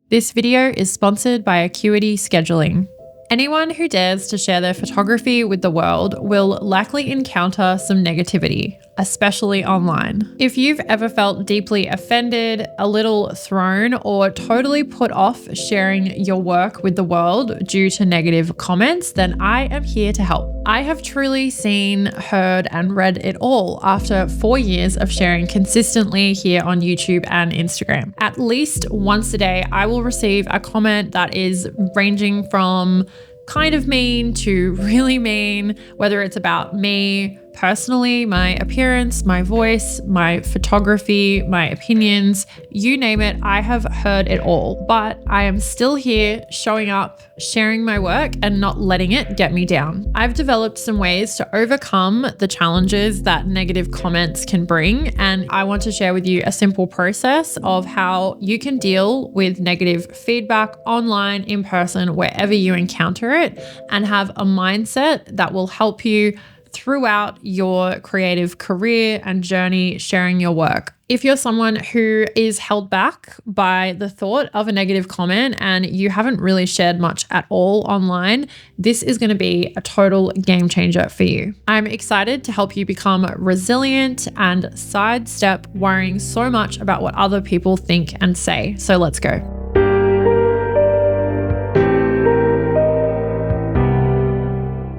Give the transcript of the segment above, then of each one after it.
This video is sponsored by Acuity Scheduling. Anyone who dares to share their photography with the world will likely encounter some negativity, especially online. If you've ever felt deeply offended, a little thrown, or totally put off sharing your work with the world due to negative comments, then I am here to help. I have truly seen, heard, and read it all after 4 years of sharing consistently here on YouTube and Instagram. At least once a day, I will receive a comment that is ranging from kind of mean to really mean, whether it's about me personally, my appearance, my voice, my photography, my opinions, you name it, I have heard it all. But I am still here showing up, sharing my work, and not letting it get me down. I've developed some ways to overcome the challenges that negative comments can bring, and I want to share with you a simple process of how you can deal with negative feedback online, in person, wherever you encounter it, and have a mindset that will help you throughout your creative career and journey sharing your work. If you're someone who is held back by the thought of a negative comment and you haven't really shared much at all online, this is going to be a total game changer for you. I'm excited to help you become resilient and sidestep worrying so much about what other people think and say. So let's go.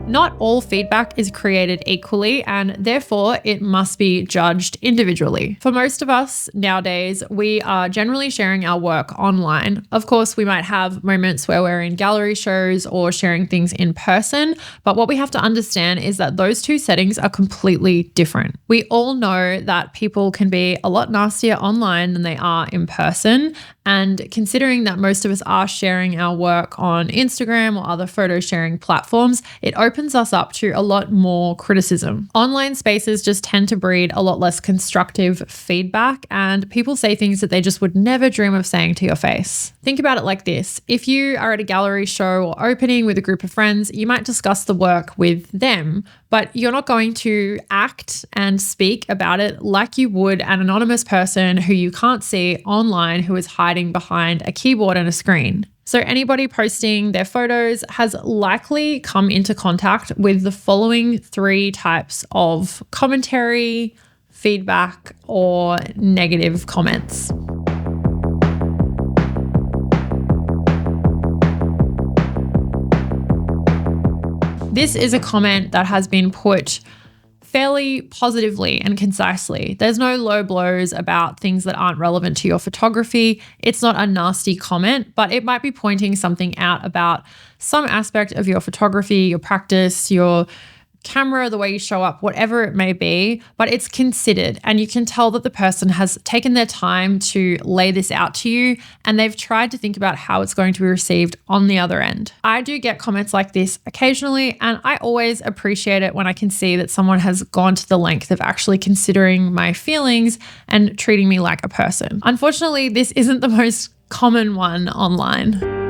Not all feedback is created equally, and therefore it must be judged individually. For most of us nowadays, we are generally sharing our work online. Of course, we might have moments where we're in gallery shows or sharing things in person, but what we have to understand is that those two settings are completely different. We all know that people can be a lot nastier online than they are in person, and considering that most of us are sharing our work on Instagram or other photo sharing platforms, it opens us up to a lot more criticism. Online spaces just tend to breed a lot less constructive feedback, and people say things that they just would never dream of saying to your face. Think about it like this. If you are at a gallery show or opening with a group of friends, you might discuss the work with them, but you're not going to act and speak about it like you would an anonymous person who you can't see online who is hiding behind a keyboard and a screen. So anybody posting their photos has likely come into contact with the following 3 types of commentary, feedback, or negative comments. This is a comment that has been put fairly positively and concisely. There's no low blows about things that aren't relevant to your photography. It's not a nasty comment, but it might be pointing something out about some aspect of your photography, your practice, your camera, the way you show up, whatever it may be, but it's considered, and you can tell that the person has taken their time to lay this out to you, and they've tried to think about how it's going to be received on the other end. I do get comments like this occasionally, and I always appreciate it when I can see that someone has gone to the length of actually considering my feelings and treating me like a person. Unfortunately, this isn't the most common one online.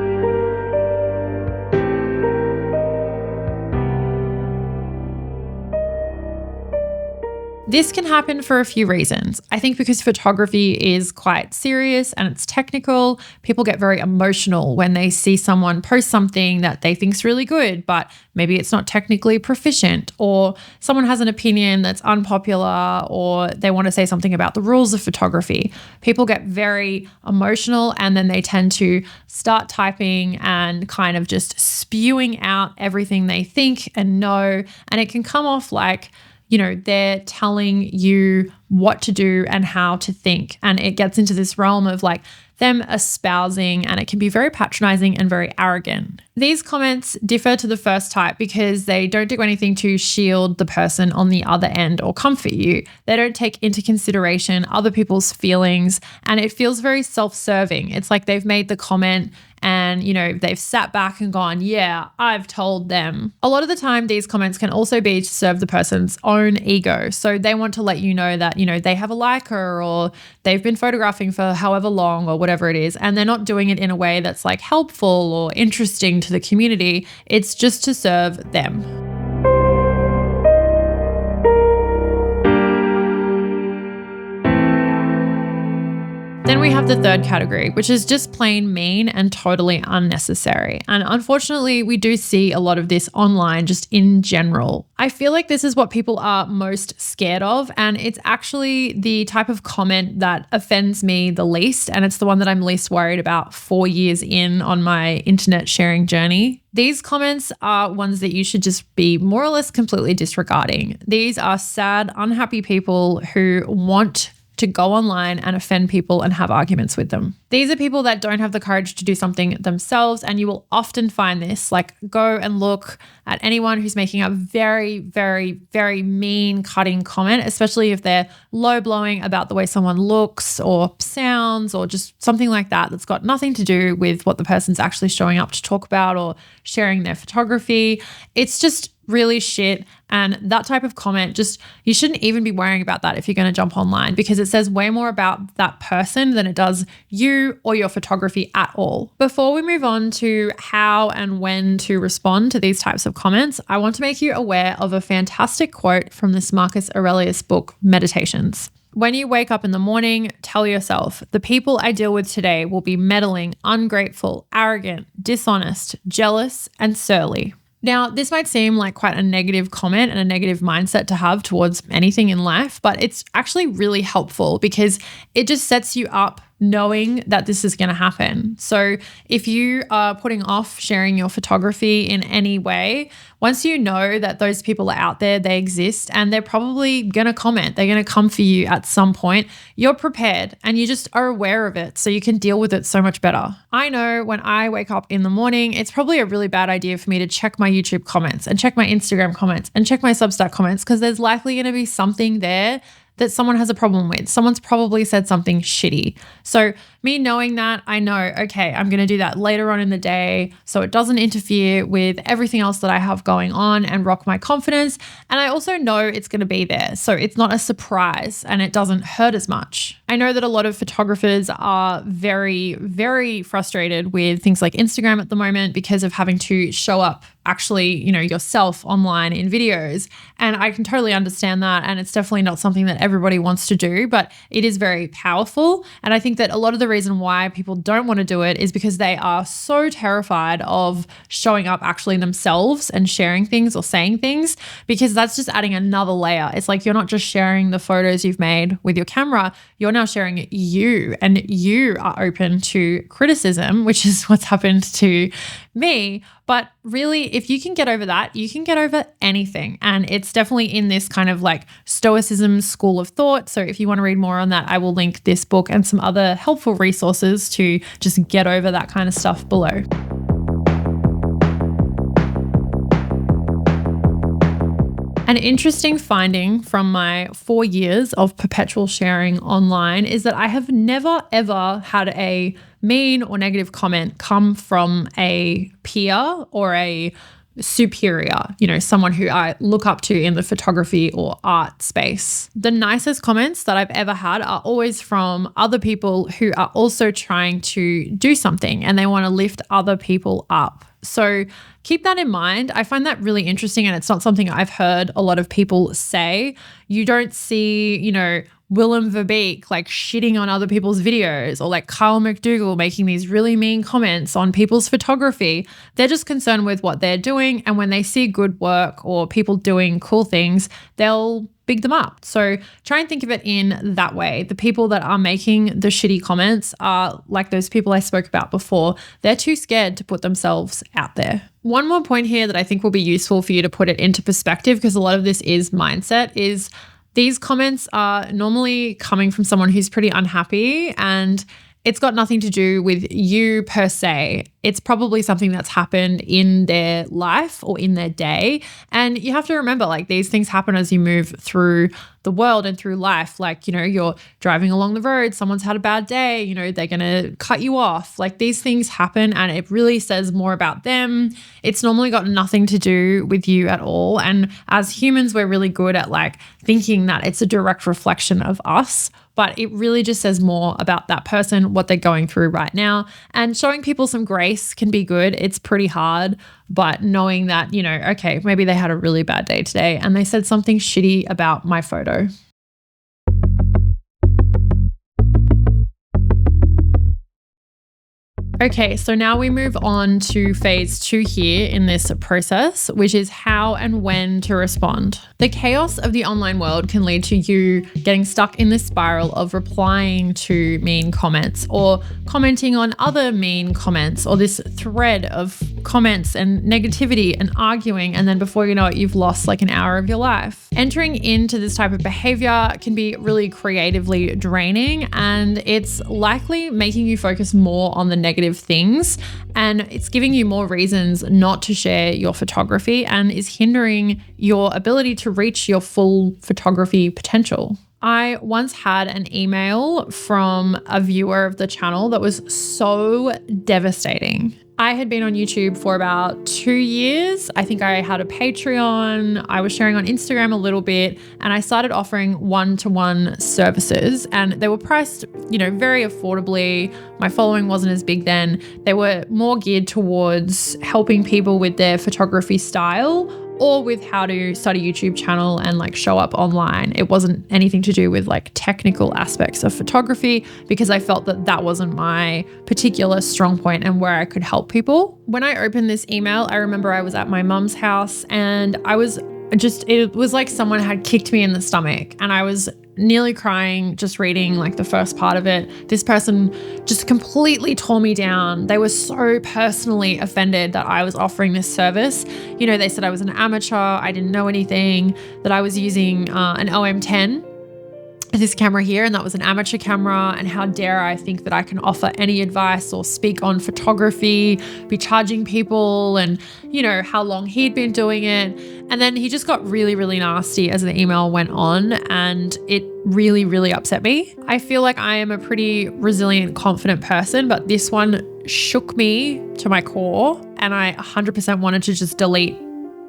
This can happen for a few reasons. I think because photography is quite serious and it's technical, people get very emotional when they see someone post something that they think's really good, but maybe it's not technically proficient, or someone has an opinion that's unpopular, or they want to say something about the rules of photography. People get very emotional, and then they tend to start typing and kind of just spewing out everything they think and know, and it can come off like, they're telling you what to do and how to think. And it gets into this realm of like them espousing, and it can be very patronizing and very arrogant. These comments differ to the first type because they don't do anything to shield the person on the other end or comfort you. They don't take into consideration other people's feelings, and it feels very self-serving. It's like they've made the comment and, they've sat back and gone, yeah, I've told them. A lot of the time, these comments can also be to serve the person's own ego. So they want to let you know that, they have a liker, or they've been photographing for however long or whatever it is. And they're not doing it in a way that's like helpful or interesting to the community. It's just to serve them. Then we have the third category, which is just plain mean and totally unnecessary. And unfortunately, we do see a lot of this online just in general. I feel like this is what people are most scared of, and it's actually the type of comment that offends me the least, and it's the one that I'm least worried about 4 years in on my internet sharing journey. These comments are ones that you should just be more or less completely disregarding. These are sad, unhappy people who want to go online and offend people and have arguments with them. These are people that don't have the courage to do something themselves, and you will often find this. Like, go and look at anyone who's making a very, very, very mean, cutting comment, especially if they're low blowing about the way someone looks or sounds or just something like that that's got nothing to do with what the person's actually showing up to talk about or sharing their photography. It's just really shit. And that type of comment, just, you shouldn't even be worrying about that if you're going to jump online, because it says way more about that person than it does you or your photography at all. Before we move on to how and when to respond to these types of comments, I want to make you aware of a fantastic quote from this Marcus Aurelius book, Meditations. When you wake up in the morning, tell yourself, the people I deal with today will be meddling, ungrateful, arrogant, dishonest, jealous, and surly. Now, this might seem like quite a negative comment and a negative mindset to have towards anything in life, but it's actually really helpful because it just sets you up knowing that this is going to happen. So if you are putting off sharing your photography in any way, once you know that those people are out there, they exist, and they're probably going to comment, they're going to come for you at some point, you're prepared and you just are aware of it so you can deal with it so much better. I know when I wake up in the morning, it's probably a really bad idea for me to check my YouTube comments and check my Instagram comments and check my Substack comments, because there's likely going to be something there that someone has a problem with. Someone's probably said something shitty. So me knowing that, I know, okay, I'm going to do that later on in the day so it doesn't interfere with everything else that I have going on and rock my confidence. And I also know it's going to be there, so it's not a surprise and it doesn't hurt as much. I know that a lot of photographers are very, very frustrated with things like Instagram at the moment because of having to show up actually, yourself online in videos. And I can totally understand that. And it's definitely not something that everybody wants to do, but it is very powerful. And I think that a lot of the reason why people don't want to do it is because they are so terrified of showing up actually themselves and sharing things or saying things, because that's just adding another layer. It's like you're not just sharing the photos you've made with your camera, you're now sharing you, and you are open to criticism, which is what's happened to me. But really, if you can get over that, you can get over anything. And it's definitely in this kind of like stoicism school of thought. So if you want to read more on that, I will link this book and some other helpful resources to just get over that kind of stuff below. An interesting finding from my 4 years of perpetual sharing online is that I have never, ever had a mean or negative comment come from a peer or a superior, someone who I look up to in the photography or art space. The nicest comments that I've ever had are always from other people who are also trying to do something and they want to lift other people up. So keep that in mind. I find that really interesting, and it's not something I've heard a lot of people say. You don't see, Willem Verbeek like shitting on other people's videos, or like Kyle McDougall making these really mean comments on people's photography. They're just concerned with what they're doing, and when they see good work or people doing cool things, they'll big them up. So try and think of it in that way. The people that are making the shitty comments are like those people I spoke about before. They're too scared to put themselves out there. One more point here that I think will be useful for you to put it into perspective, because a lot of this is mindset, is these comments are normally coming from someone who's pretty unhappy, and it's got nothing to do with you per se. It's probably something that's happened in their life or in their day. And you have to remember, like, these things happen as you move through the world and through life. Like, you're driving along the road, someone's had a bad day, they're going to cut you off. Like, these things happen, and it really says more about them. It's normally got nothing to do with you at all. And as humans, we're really good at like thinking that it's a direct reflection of us. But it really just says more about that person, what they're going through right now. And showing people some grace can be good. It's pretty hard, but knowing that, okay, maybe they had a really bad day today and they said something shitty about my photo. Okay, so now we move on to phase 2 here in this process, which is how and when to respond. The chaos of the online world can lead to you getting stuck in this spiral of replying to mean comments or commenting on other mean comments, or this thread of comments and negativity and arguing, and then before you know it, you've lost like an hour of your life. Entering into this type of behavior can be really creatively draining, and it's likely making you focus more on the negative things, and it's giving you more reasons not to share your photography and is hindering your ability to reach your full photography potential. I once had an email from a viewer of the channel that was so devastating. I had been on YouTube for about 2 years. I think I had a Patreon. I was sharing on Instagram a little bit, and I started offering one-to-one services, and they were priced, very affordably. My following wasn't as big then. They were more geared towards helping people with their photography style or with how to start a YouTube channel and like show up online. It wasn't anything to do with like technical aspects of photography, because I felt that that wasn't my particular strong point and where I could help people. When I opened this email, I remember I was at my mum's house, and it was like someone had kicked me in the stomach, and I was nearly crying just reading like the first part of it. This person just completely tore me down. They were so personally offended that I was offering this service. They said I was an amateur, I didn't know anything, that I was using an OM10, this camera here, and that was an amateur camera, and how dare I think that I can offer any advice or speak on photography, be charging people, and how long he'd been doing it. And then he just got really, really nasty as the email went on, and it really, really upset me. I feel like I am a pretty resilient, confident person, but this one shook me to my core, and I 100% wanted to just delete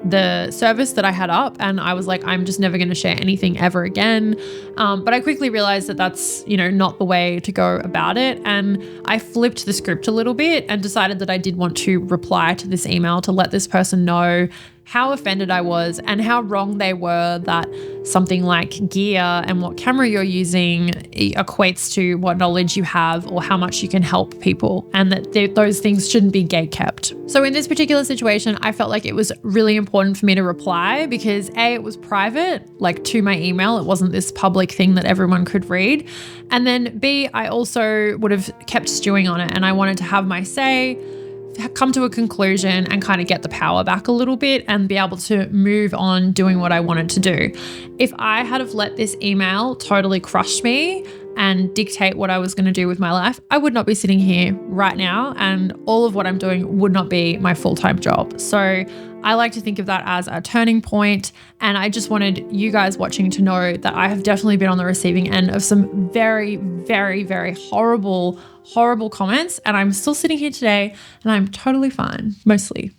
the service that I had up, and I was like, I'm just never going to share anything ever again. But I quickly realized that that's, not the way to go about it. And I flipped the script a little bit and decided that I did want to reply to this email to let this person know how offended I was and how wrong they were that something like gear and what camera you're using equates to what knowledge you have or how much you can help people, and that those things shouldn't be gatekept. So in this particular situation, I felt like it was really important for me to reply because A, it was private, like to my email. It wasn't this public thing that everyone could read. And then B, I also would have kept stewing on it, and I wanted to have my say, come to a conclusion, and kind of get the power back a little bit and be able to move on doing what I wanted to do. If I had have let this email totally crush me and dictate what I was going to do with my life, I would not be sitting here right now, and all of what I'm doing would not be my full-time job. So I like to think of that as a turning point, and I just wanted you guys watching to know that I have definitely been on the receiving end of some very, very, very horrible comments, and I'm still sitting here today and I'm totally fine, mostly.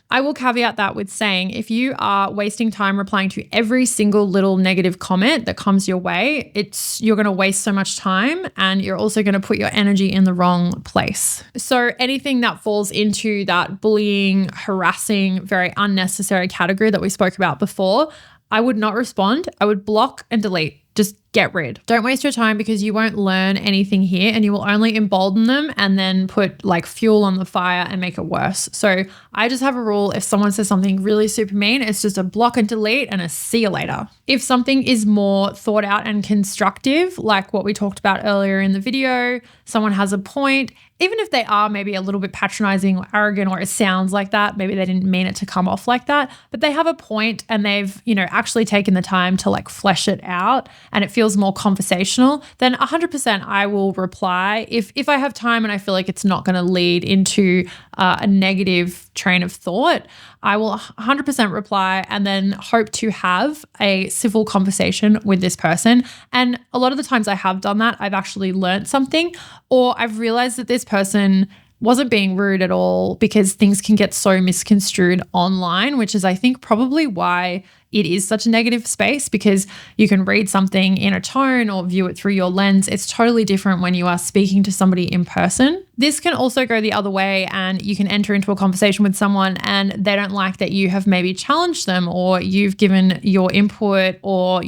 I will caveat that with saying, if you are wasting time replying to every single little negative comment that comes your way, you're going to waste so much time, and you're also going to put your energy in the wrong place. So anything that falls into that bullying, harassing, very unnecessary category that we spoke about before, I would not respond. I would block and delete. Just get rid. Don't waste your time, because you won't learn anything here, and you will only embolden them and then put like fuel on the fire and make it worse. So I just have a rule. If someone says something really super mean, it's just a block and delete and a see you later. If something is more thought out and constructive, like what we talked about earlier in the video, someone has a point, even if they are maybe a little bit patronizing or arrogant, or it sounds like that, maybe they didn't mean it to come off like that, but they have a point and they've, actually taken the time to like flesh it out and it feels more conversational, then 100% I will reply. If I have time and I feel like it's not going to lead into a negative train of thought, I will 100% reply and then hope to have a civil conversation with this person. And a lot of the times I have done that, I've actually learned something, or I've realized that this person wasn't being rude at all, because things can get so misconstrued online, which is, I think, probably why it is such a negative space because you can read something in a tone or view it through your lens. It's totally different when you are speaking to somebody in person. This can also go the other way, and you can enter into a conversation with someone and they don't like that you have maybe challenged them, or you've given your input, or,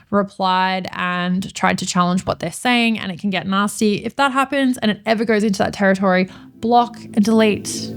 replied and tried to challenge what they're saying, and it can get nasty. If that happens and it ever goes into that territory, block and delete.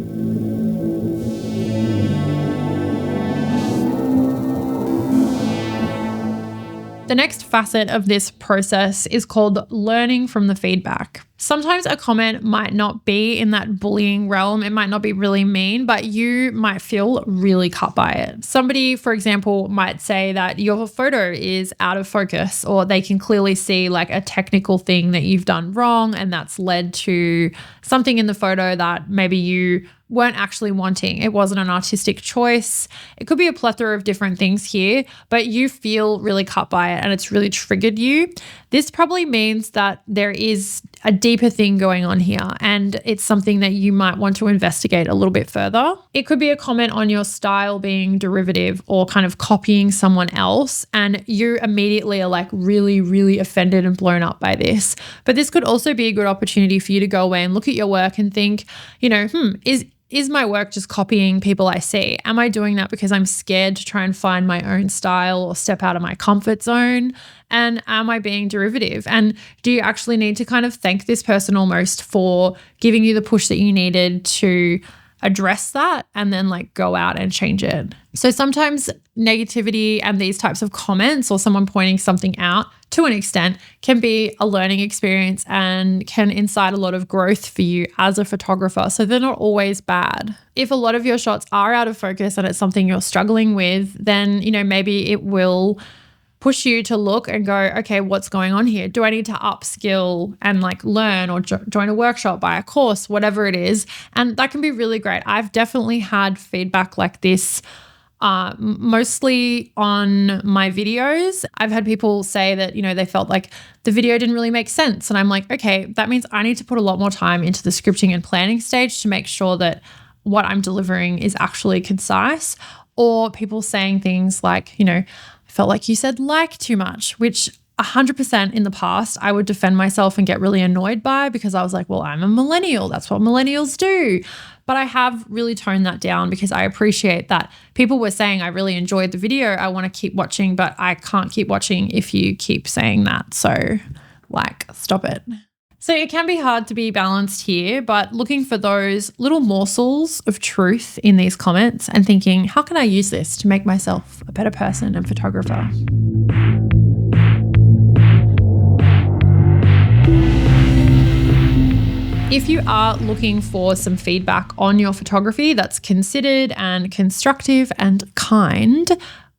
The next facet of this process is called learning from the feedback. Sometimes a comment might not be in that bullying realm. It might not be really mean, but you might feel really cut by it. Somebody, for example, might say that your photo is out of focus, or they can clearly see like a technical thing that you've done wrong, and that's led to something in the photo that maybe you weren't actually wanting. It wasn't an artistic choice. It could be a plethora of different things here, but you feel really cut by it and it's really triggered you. This probably means that there is a deeper thing going on here, and it's something that you might want to investigate a little bit further. It could be a comment on your style being derivative or kind of copying someone else, and you immediately are like really, really offended and blown up by this. But this could also be a good opportunity for you to go away and look at your work and think, is my work just copying people I see? Am I doing that because I'm scared to try and find my own style or step out of my comfort zone? And am I being derivative? And do you actually need to kind of thank this person almost for giving you the push that you needed to address that and then like go out and change it? So sometimes negativity and these types of comments or someone pointing something out to an extent can be a learning experience and can incite a lot of growth for you as a photographer. So they're not always bad. If a lot of your shots are out of focus and it's something you're struggling with, then, maybe it will push you to look and go, okay, what's going on here? Do I need to upskill and like learn or join a workshop, buy a course, whatever it is? And that can be really great. I've definitely had feedback like this mostly on my videos. I've had people say that, they felt like the video didn't really make sense. And I'm like, okay, that means I need to put a lot more time into the scripting and planning stage to make sure that what I'm delivering is actually concise. Or people saying things like, I felt like you said like too much, which 100% in the past I would defend myself and get really annoyed by, because I was like, well, I'm a millennial. That's what millennials do. But I have really toned that down because I appreciate that people were saying, I really enjoyed the video, I want to keep watching, but I can't keep watching if you keep saying that. So stop it. So it can be hard to be balanced here, but looking for those little morsels of truth in these comments and thinking, how can I use this to make myself a better person and photographer? If you are looking for some feedback on your photography that's considered and constructive and kind,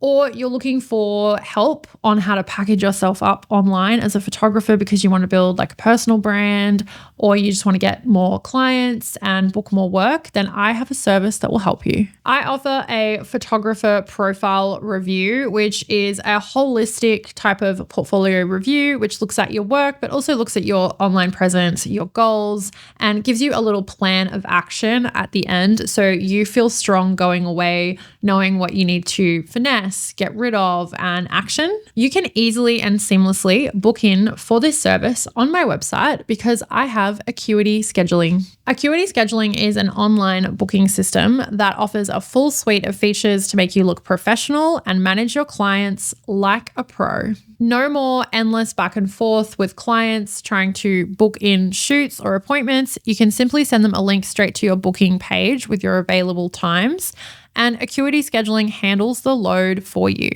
or you're looking for help on how to package yourself up online as a photographer because you want to build like a personal brand, or you just want to get more clients and book more work, then I have a service that will help you. I offer a photographer profile review, which is a holistic type of portfolio review, which looks at your work, but also looks at your online presence, your goals, and gives you a little plan of action at the end. So you feel strong going away, knowing what you need to finesse, get rid of, and action. You can easily and seamlessly book in for this service on my website because I have Acuity Scheduling. Acuity Scheduling is an online booking system that offers a full suite of features to make you look professional and manage your clients like a pro. No more endless back and forth with clients trying to book in shoots or appointments. You can simply send them a link straight to your booking page with your available times, and Acuity Scheduling handles the load for you.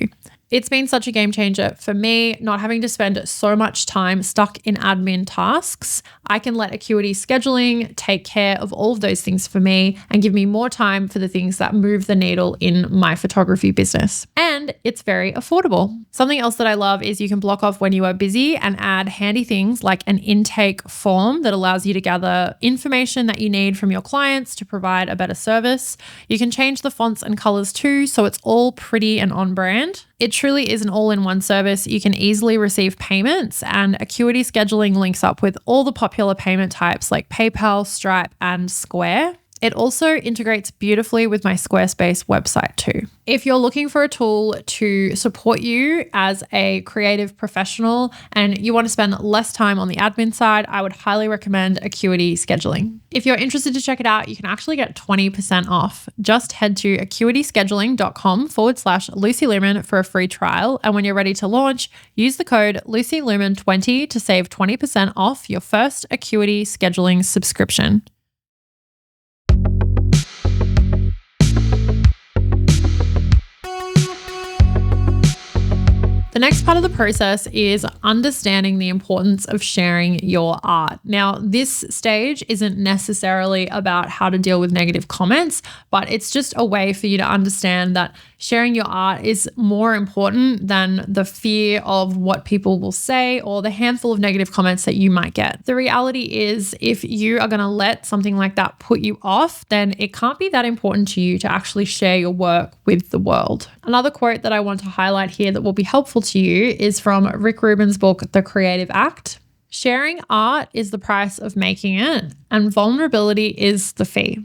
It's been such a game changer for me, not having to spend so much time stuck in admin tasks. I can let Acuity Scheduling take care of all of those things for me and give me more time for the things that move the needle in my photography business. And it's very affordable. Something else that I love is you can block off when you are busy and add handy things like an intake form that allows you to gather information that you need from your clients to provide a better service. You can change the fonts and colors too, so it's all pretty and on brand. It truly is an all-in-one service. You can easily receive payments, and Acuity Scheduling links up with all the popular payment types like PayPal, Stripe, and Square. It also integrates beautifully with my Squarespace website too. If you're looking for a tool to support you as a creative professional and you want to spend less time on the admin side, I would highly recommend Acuity Scheduling. If you're interested to check it out, you can actually get 20% off. Just head to acuityscheduling.com/Lucy Lumen for a free trial. And when you're ready to launch, use the code LucyLumen20 to save 20% off your first Acuity Scheduling subscription. The next part of the process is understanding the importance of sharing your art. Now, this stage isn't necessarily about how to deal with negative comments, but it's just a way for you to understand that sharing your art is more important than the fear of what people will say or the handful of negative comments that you might get. The reality is, if you are going to let something like that put you off, then it can't be that important to you to actually share your work with the world. Another quote that I want to highlight here that will be helpful to you is from Rick Rubin's book, The Creative Act. Sharing art is the price of making it, and vulnerability is the fee.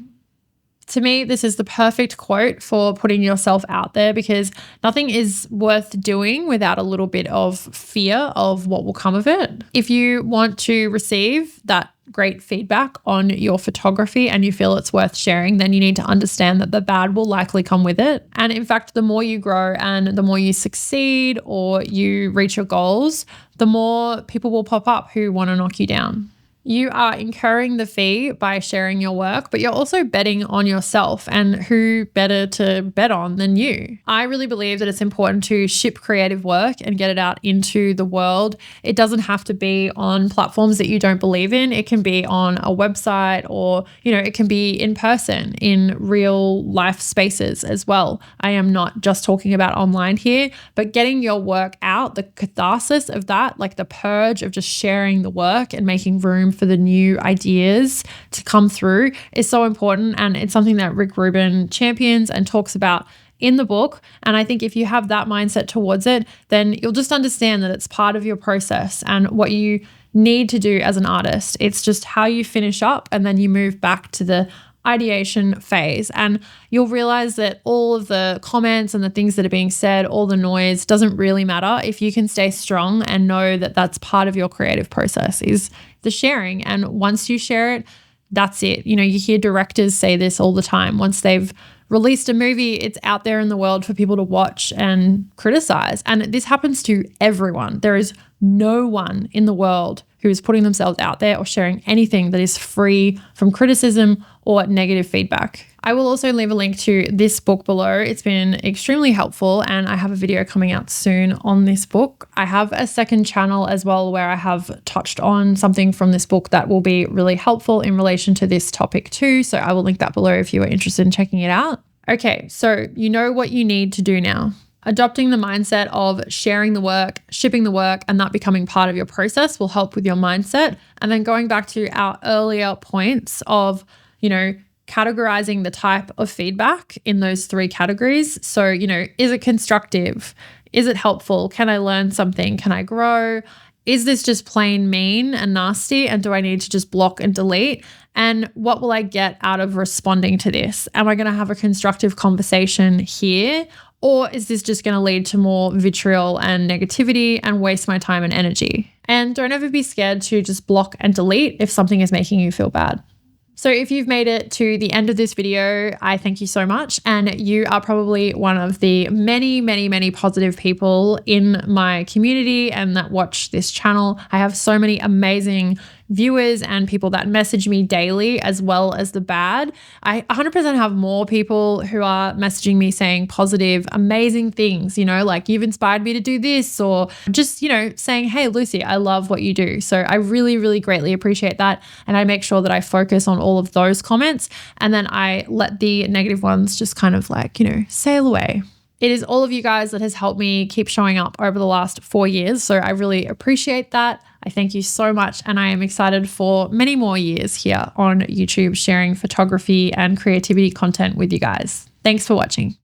To me, this is the perfect quote for putting yourself out there, because nothing is worth doing without a little bit of fear of what will come of it. If you want to receive that great feedback on your photography and you feel it's worth sharing, then you need to understand that the bad will likely come with it. And in fact, the more you grow and the more you succeed or you reach your goals, the more people will pop up who want to knock you down. You are incurring the fee by sharing your work, but you're also betting on yourself, and who better to bet on than you? I really believe that it's important to ship creative work and get it out into the world. It doesn't have to be on platforms that you don't believe in. It can be on a website, or, it can be in person in real life spaces as well. I am not just talking about online here, but getting your work out, the catharsis of that, like the purge of just sharing the work and making room for the new ideas to come through, is so important. And it's something that Rick Rubin champions and talks about in the book. And I think if you have that mindset towards it, then you'll just understand that it's part of your process and what you need to do as an artist. It's just how you finish up and then you move back to the ideation phase, and you'll realize that all of the comments and the things that are being said, all the noise, doesn't really matter if you can stay strong and know that that's part of your creative process, is the sharing. And once you share it, that's it. You hear directors say this all the time. Once they've released a movie, it's out there in the world for people to watch and criticize. And this happens to everyone. There is no one in the world who is putting themselves out there or sharing anything that is free from criticism or negative feedback. I will also leave a link to this book below. It's been extremely helpful, and I have a video coming out soon on this book. I have a second channel as well where I have touched on something from this book that will be really helpful in relation to this topic too. So I will link that below if you are interested in checking it out. Okay, so you know what you need to do now. Adopting the mindset of sharing the work, shipping the work, and that becoming part of your process will help with your mindset. And then going back to our earlier points of, categorizing the type of feedback in those three categories. So, is it constructive? Is it helpful? Can I learn something? Can I grow? Is this just plain mean and nasty? And do I need to just block and delete? And what will I get out of responding to this? Am I going to have a constructive conversation here? Or is this just going to lead to more vitriol and negativity and waste my time and energy? And don't ever be scared to just block and delete if something is making you feel bad. So if you've made it to the end of this video, I thank you so much. And you are probably one of the many, many, many positive people in my community and that watch this channel. I have so many amazing viewers and people that message me daily, as well as the bad. I 100% have more people who are messaging me saying positive, amazing things, like you've inspired me to do this, or just, saying, hey, Lucy, I love what you do. So I really, really greatly appreciate that. And I make sure that I focus on all of those comments, and then I let the negative ones just kind of sail away. It is all of you guys that has helped me keep showing up over the last 4 years. So I really appreciate that. I thank you so much. And I am excited for many more years here on YouTube sharing photography and creativity content with you guys. Thanks for watching.